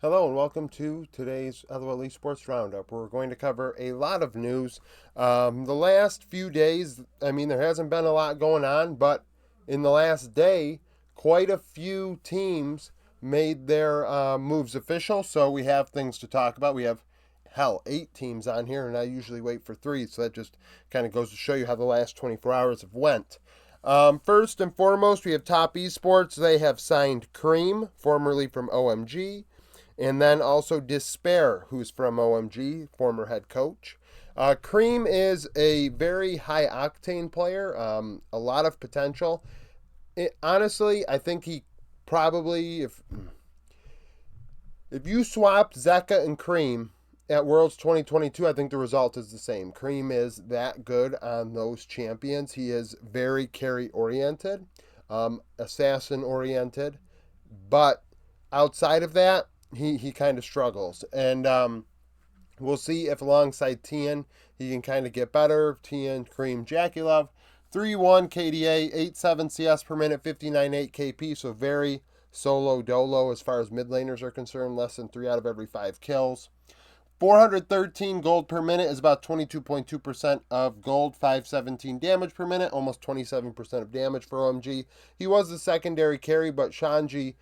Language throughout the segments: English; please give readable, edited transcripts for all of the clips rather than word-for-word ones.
Hello and welcome to today's LOL Esports Round Up. We're going to cover a lot of news. The last few days, there hasn't been a lot going on, but in the last day, quite a few teams made their moves official, so we have things to talk about. We have, 8 teams on here, and I usually wait for 3, so that just kind of goes to show you how the last 24 hours have went. First and foremost, we have Top Esports. They have signed Cream, formerly from OMG. And then also Despair, who's from OMG, former head coach. Cream is a very high octane player, a lot of potential. Honestly, I think he probably, if you swapped Zeka and Cream at Worlds 2022, I think the result is the same. Cream is that good on those champions. He is very carry oriented, assassin oriented, but outside of that, he kind of struggles. And we'll see if alongside Tien he can kind of get better. Tien, Cream, Jackie Love. 3-1 KDA, 8-7 CS per minute, 59-8 KP, so very solo dolo as far as mid laners are concerned, less than 3 out of every 5 kills. 413 gold per minute is about 22.2% of gold, 517 damage per minute, almost 27% of damage for OMG. He was the secondary carry, but Shanji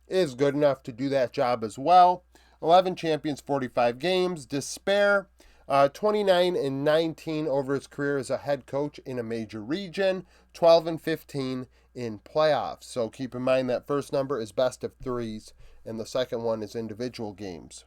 is good enough to do that job as well. 11 champions, 45 games. Despair, 29-19 over his career as a head coach in a major region. 12-15 in playoffs. So keep in mind that first number is best of threes, and the second one is individual games.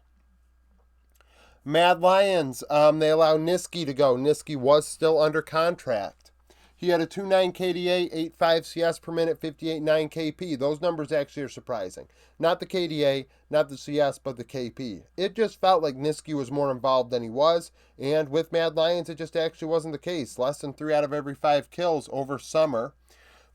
Mad Lions, they allow Niski to go. Niski was still under contract. He had a 2.9 KDA, 8.5 CS per minute, 58.9 KP. Those numbers actually are surprising. Not the KDA, not the CS, but the KP. It just felt like Niski was more involved than he was, and with Mad Lions, it just actually wasn't the case. Less than 3 out of every 5 kills over summer.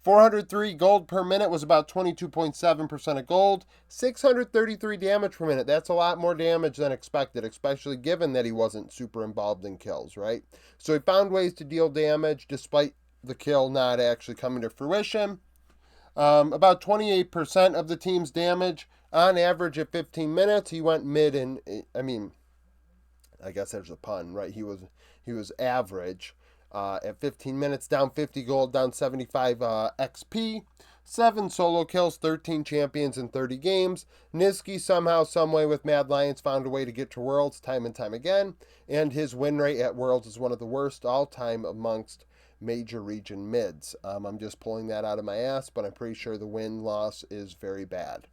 403 gold per minute was about 22.7% of gold. 633 damage per minute. That's a lot more damage than expected, especially given that he wasn't super involved in kills, right? So he found ways to deal damage despite the kill not actually coming to fruition. About 28% of the team's damage on average at 15 minutes. He went mid and, I guess there's a pun, right? He was average. At 15 minutes, down 50 gold, down 75 XP, 7 solo kills, 13 champions in 30 games. Niski somehow, someway with Mad Lions found a way to get to Worlds time and time again, and his win rate at Worlds is one of the worst all time amongst major region mids. I'm just pulling that out of my ass, but I'm pretty sure the win-loss is very bad.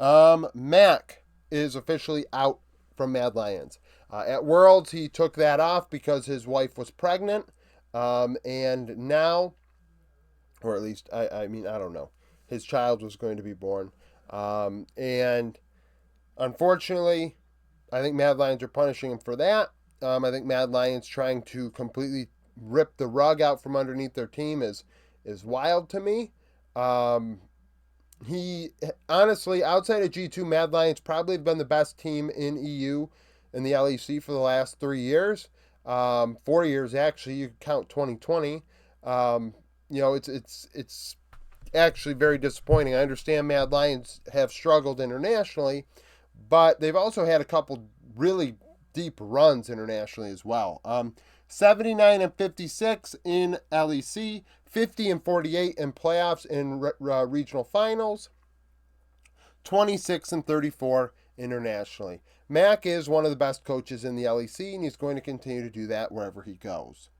Mac is officially out from Mad Lions. At Worlds, he took that off because his wife was pregnant, and now, or at least, I don't know, his child was going to be born, and unfortunately, I think Mad Lions are punishing him for that. I think Mad Lions trying to completely rip the rug out from underneath their team is wild to me. He, honestly, outside of G2, Mad Lions probably have been the best team in EU in the LEC for the last 3 years. 4 years, actually, you count 2020. It's actually very disappointing. I understand Mad Lions have struggled internationally, but they've also had a couple really deep runs internationally as well. 79-56 in LEC, 50-48 in playoffs in regional finals, 26-34 internationally. Mac is one of the best coaches in the LEC, and he's going to continue to do that wherever he goes.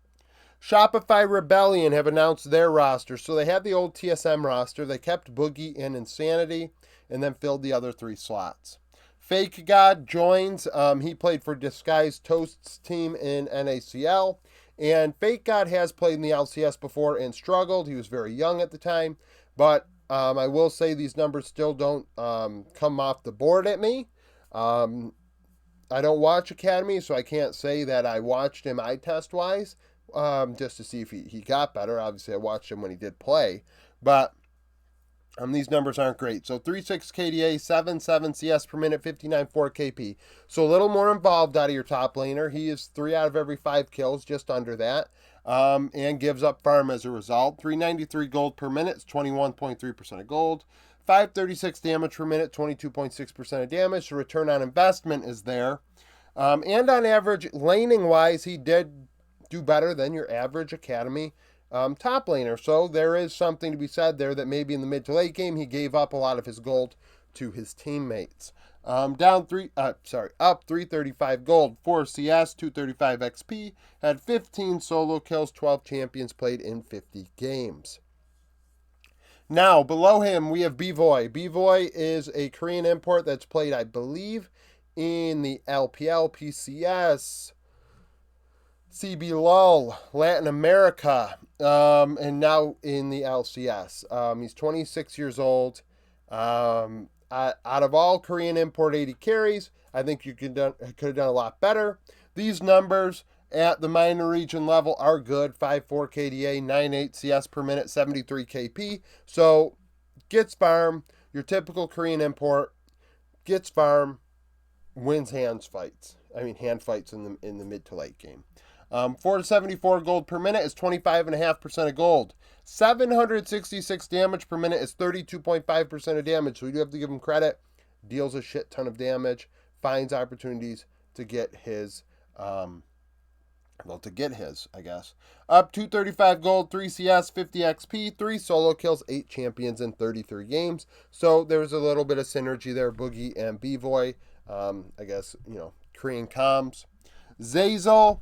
Shopify Rebellion have announced their roster. So they had the old TSM roster. They kept Boogie and Insanity, and then filled the other 3 slots. Fake God joins. He played for Disguised Toast's team in NACL. And Fake God has played in the LCS before and struggled. He was very young at the time. But I will say these numbers still don't come off the board at me. I don't watch Academy, so I can't say that I watched him eye test wise, just to see if he got better. Obviously, I watched him when he did play. But these numbers aren't great. So 3.6 KDA, 7.7 CS per minute, 59.4 KP. So a little more involved out of your top laner. He is 3 out of every 5 kills, just under that, and gives up farm as a result. 393 gold per minute is 21.3% of gold. 536 damage per minute, 22.6% of damage. The return on investment is there. And on average, laning-wise, he did do better than your average Academy top laner. So there is something to be said there that maybe in the mid to late game, he gave up a lot of his gold to his teammates. Up 335 gold, 4 CS, 235 XP, had 15 solo kills, 12 champions played in 50 games. Now, below him, we have Bvoy. Bvoy is a Korean import that's played, I believe, in the LPL, PCS, CBLOL, Latin America, and now in the LCS. He's 26 years old. Out of all Korean import 80 carries, I think you could have done a lot better. These numbers at the minor region level are good. 5.4 KDA, 9.8 CS per minute, 73 KP. So gets farm, your typical Korean import, gets farm, wins hand fights in the mid to late game. 474 gold per minute is 25.5% of gold. 766 damage per minute is 32.5% of damage. So we do have to give him credit. Deals a shit ton of damage. Finds opportunities to get his, I guess. Up 235 gold, 3 CS, 50 XP, 3 solo kills, 8 champions in 33 games. So there's a little bit of synergy there. Boogie and Bvoy. Korean comms. Zazel,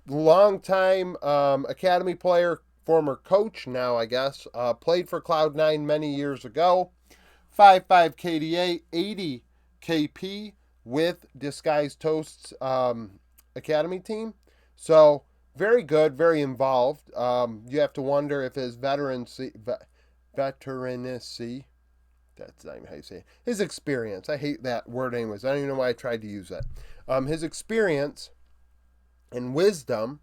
longtime Academy player, former coach now, I guess. Played for Cloud9 many years ago. 5.5 KDA, 80 KP with Disguised Toast's Academy team. So very good, very involved. You have to wonder if his veteranacy, that's not even how you say it. His experience. I hate that word anyways. I don't even know why I tried to use it. His experience and wisdom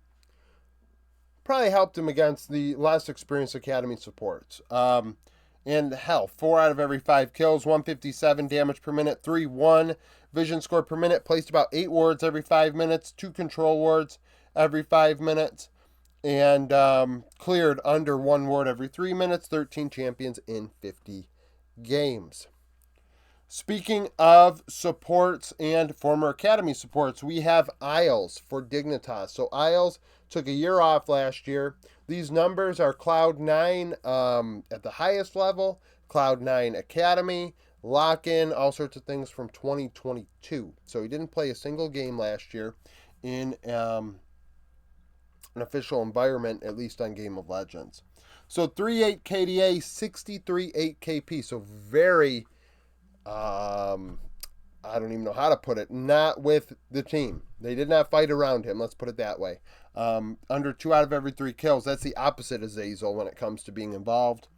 probably helped him against the less experienced Academy supports. And hell, 4 out of every 5 kills, 157 damage per minute, 3-1 vision score per minute, placed about 8 wards every 5 minutes, 2 control wards every 5 minutes, and cleared under 1 ward every 3 minutes, 13 champions in 50 games. Speaking of supports and former Academy supports, we have Isles for Dignitas. So Isles took a year off last year. These numbers are Cloud9 at the highest level, Cloud9 Academy, lock-in, all sorts of things from 2022. So he didn't play a single game last year in an official environment, at least on Game of Legends. So 3.8 KDA, 63.8 KP. So very, I don't even know how to put it, not with the team. They did not fight around him, let's put it that way. Under 2 out of every 3 kills. That's the opposite of Zazel when it comes to being involved.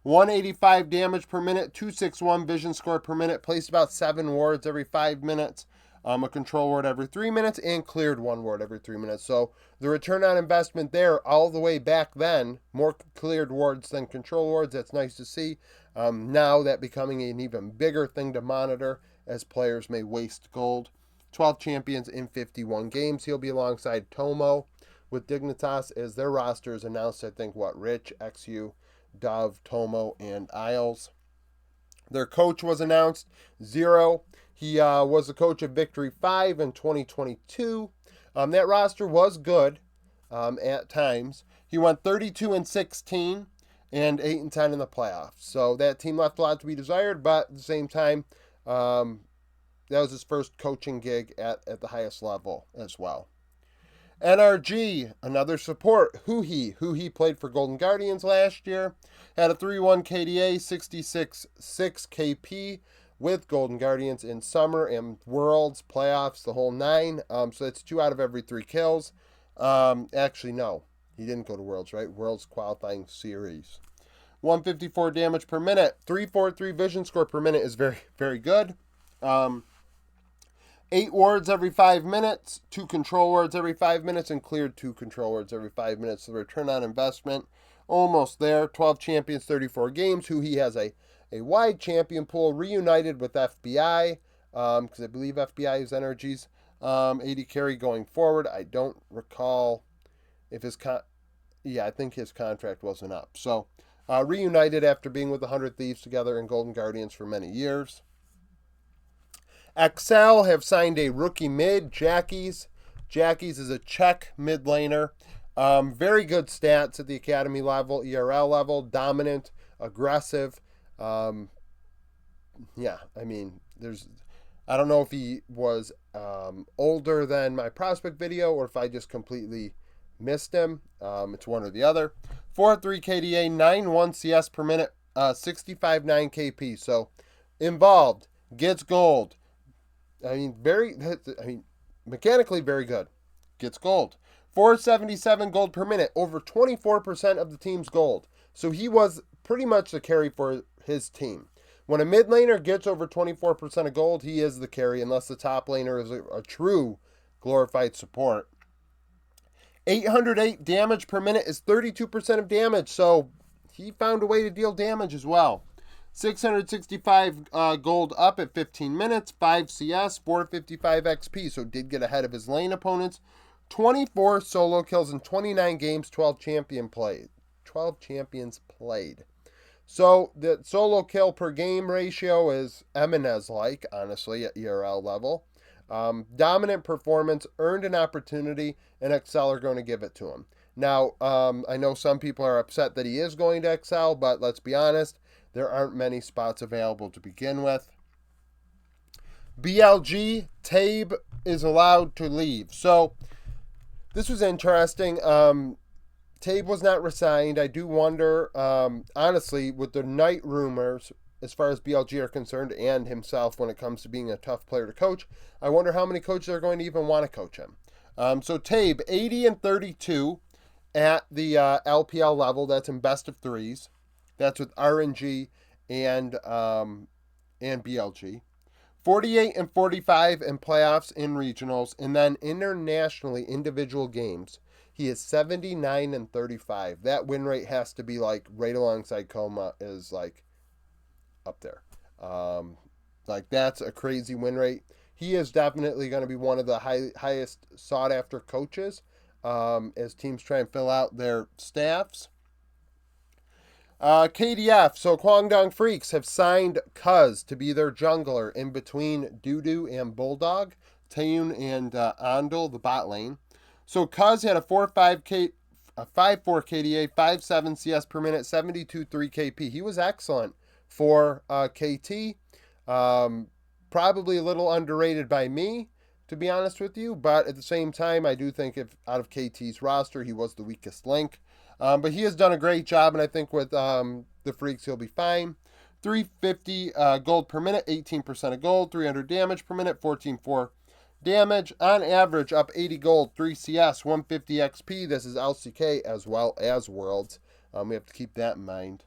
185 damage per minute, 261 vision score per minute, placed about 7 wards every 5 minutes, a control ward every 3 minutes, and cleared 1 ward every 3 minutes. So the return on investment there, all the way back then, more cleared wards than control wards. That's nice to see. Now that becoming an even bigger thing to monitor as players may waste gold. 12 champions in 51 games. He'll be alongside Tomo with Dignitas as their roster is announced. I think, Rich, XU, Dove, Tomo, and Isles. Their coach was announced, Zero. He was the coach of Victory 5 in 2022. That roster was good at times. He went 32-16 and 8-10 in the playoffs. So that team left a lot to be desired, but at the same time, that was his first coaching gig at the highest level as well. NRG, another support. Huhi played for Golden Guardians last year. Had a 3.1 KDA, 66.6 KP with Golden Guardians in summer and Worlds, playoffs, the whole 9. So that's 2 out of every 3 kills. Actually, no. He didn't go to Worlds, right? Worlds qualifying series. 154 damage per minute. 343 vision score per minute is very, very good. 8 wards every 5 minutes, 2 control wards every 5 minutes, and cleared 2 control wards every 5 minutes. So the return on investment, almost there. 12 champions, 34 games. He has a wide champion pool, reunited with FBI, because I believe FBI is NRG's 80 carry going forward. I don't recall if I think his contract wasn't up. So reunited after being with the 100 Thieves together in Golden Guardians for many years. Excel have signed a rookie mid, Jackies. Jackies is a Czech mid laner. Very good stats at the academy level, ERL level, dominant, aggressive. I mean, I don't know if he was older than my prospect video or if I just completely missed him. It's one or the other. 4-3 KDA, 9-1 CS per minute, 65-9 KP. So involved, gets gold. Mechanically very good. Gets gold. 477 gold per minute, over 24% of the team's gold. So he was pretty much the carry for his team. When a mid laner gets over 24% of gold, he is the carry, unless the top laner is a true glorified support. 808 damage per minute is 32% of damage, so he found a way to deal damage as well. 665 gold up at 15 minutes, 5 CS, 455 XP, so did get ahead of his lane opponents. 24 solo kills in 29 games, 12 champions played. So the solo kill per game ratio is Eminez-like, honestly, at ERL level. Dominant performance, earned an opportunity, and Excel are going to give it to him. Now, I know some people are upset that he is going to Excel, but let's be honest, there aren't many spots available to begin with. BLG, Tabe is allowed to leave. So this was interesting. Tabe was not resigned. I do wonder, honestly, with the night rumors, as far as BLG are concerned, and himself when it comes to being a tough player to coach, I wonder how many coaches are going to even want to coach him. So Tabe, 80-32 at the LPL level. That's in best of threes. That's with RNG and BLG. 48-45 in playoffs in regionals, and then internationally, individual games. He is 79-35. That win rate has to be like right alongside Coma, is like up there. That's a crazy win rate. He is definitely going to be one of the highest sought after coaches as teams try and fill out their staffs. KDF, so Kwangdong Freecs have signed Cuz to be their jungler in between Dudu and Bulldog, Taeun and Andal, the bot lane. So Cuz had a 5-4 KDA, 5-7 CS per minute, 72-3 KP. He was excellent for KT. Probably a little underrated by me, to be honest with you, but at the same time, I do think if out of KT's roster, he was the weakest link. But he has done a great job, and I think with the Freaks, he'll be fine. 350 gold per minute, 18% of gold, 300 damage per minute, 14.4 damage. On average, up 80 gold, 3 CS, 150 XP. This is LCK as well as Worlds. We have to keep that in mind.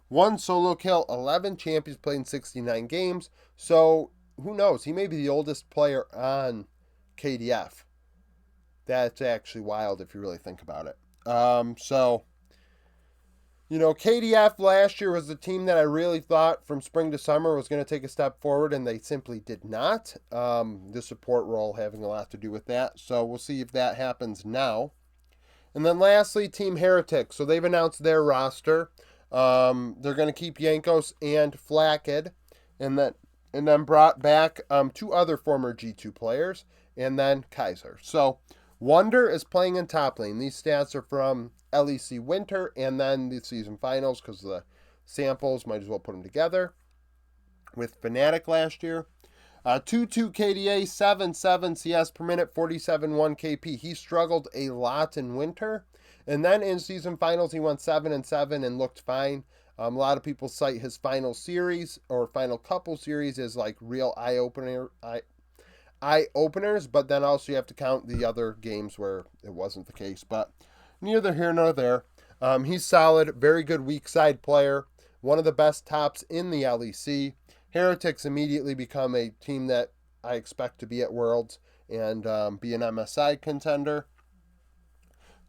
1 solo kill, 11 champions played in 69 games. So, who knows? He may be the oldest player on KDF. That's actually wild if you really think about it. KDF last year was the team that I really thought from spring to summer was going to take a step forward, and they simply did not. The support role having a lot to do with that. So we'll see if that happens now. And then lastly, Team Heretics. So they've announced their roster. They're going to keep Yankos and Flacked, and then brought back 2 other former G2 players, and then Kaiser. So Wonder is playing in top lane. These stats are from LEC Winter and then the season finals because the samples might as well put them together with Fnatic last year. 2-2 KDA, 7-7 CS per minute, 47-1 KP. He struggled a lot in Winter. And then in season finals, he went 7-7 and looked fine. A lot of people cite his final series or final couple series as like real eye-openers, but then also you have to count the other games where it wasn't the case. But neither here nor there. He's solid, very good weak side player, one of the best tops in the LEC. Heretics immediately become a team that I expect to be at Worlds and be an MSI contender.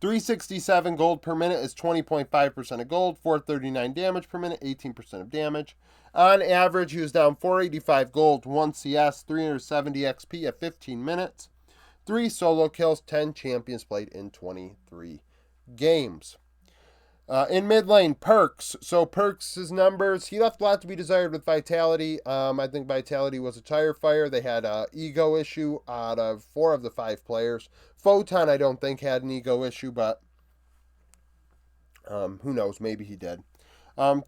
367 gold per minute is 20.5% of gold, 439 damage per minute, 18% of damage. On average, he was down 485 gold, 1 CS, 370 XP at 15 minutes. 3 solo kills, 10 champions played in 23 games. In mid lane, Perks. So Perks' numbers, he left a lot to be desired with Vitality. I think Vitality was a tire fire. They had an ego issue out of 4 of the 5 players. Photon, I don't think, had an ego issue, but who knows? Maybe he did. 3-3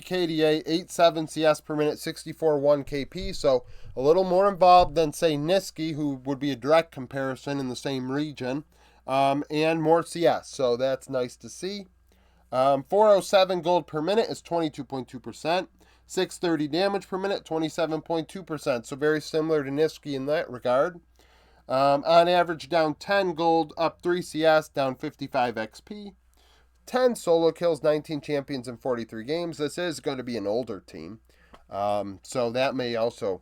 KDA, 8-7 CS per minute, 64-1 KP. So a little more involved than, say, Niski, who would be a direct comparison in the same region, and more CS. So that's nice to see. 407 gold per minute is 22.2%. 630 damage per minute, 27.2%. So very similar to Niski in that regard. On average, down 10 gold, up 3 CS, down 55 XP. 10 solo kills, 19 champions in 43 games. This is going to be an older team. So that may also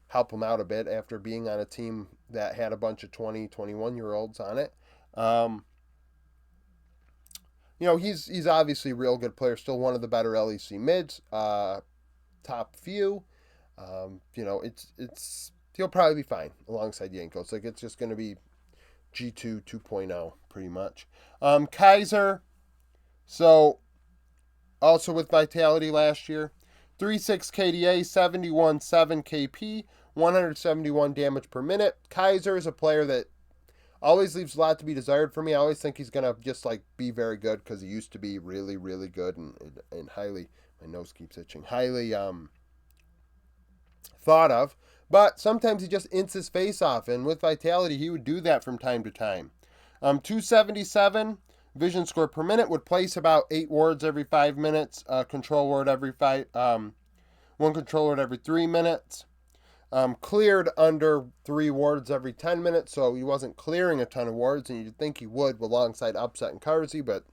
help him out a bit after being on a team that had a bunch of 20, 21-year-olds on it. He's obviously a real good player, still one of the better LEC mids, top few. He'll probably be fine alongside Yanko. It's like it's just going to be G2 2.0 pretty much. Kaiser, so also with Vitality last year, 3-6 KDA, 71-7 KP, 171 damage per minute. Kaiser is a player that always leaves a lot to be desired for me. I always think he's going to just be very good because he used to be really, really good and highly, my nose keeps itching, highly thought of. But sometimes he just ints his face off, and with Vitality, he would do that from time to time. 277 vision score per minute, would place about 8 wards every 5 minutes, control ward every 5, 1 control ward every 3 minutes. Cleared under 3 wards every 10 minutes, so he wasn't clearing a ton of wards, and you'd think he would alongside Upset and Carzzy, but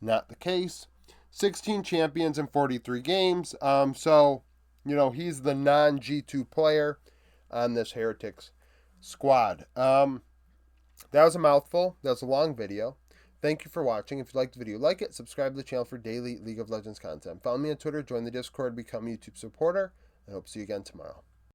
not the case. 16 champions in 43 games, so, he's the non-G2 player on this Heretics squad. That was a mouthful. That was a long video. Thank you for watching. If you liked the video, like it, subscribe to the channel for daily League of Legends content. Follow me on Twitter, join the Discord, become a YouTube supporter, and I hope to see you again tomorrow.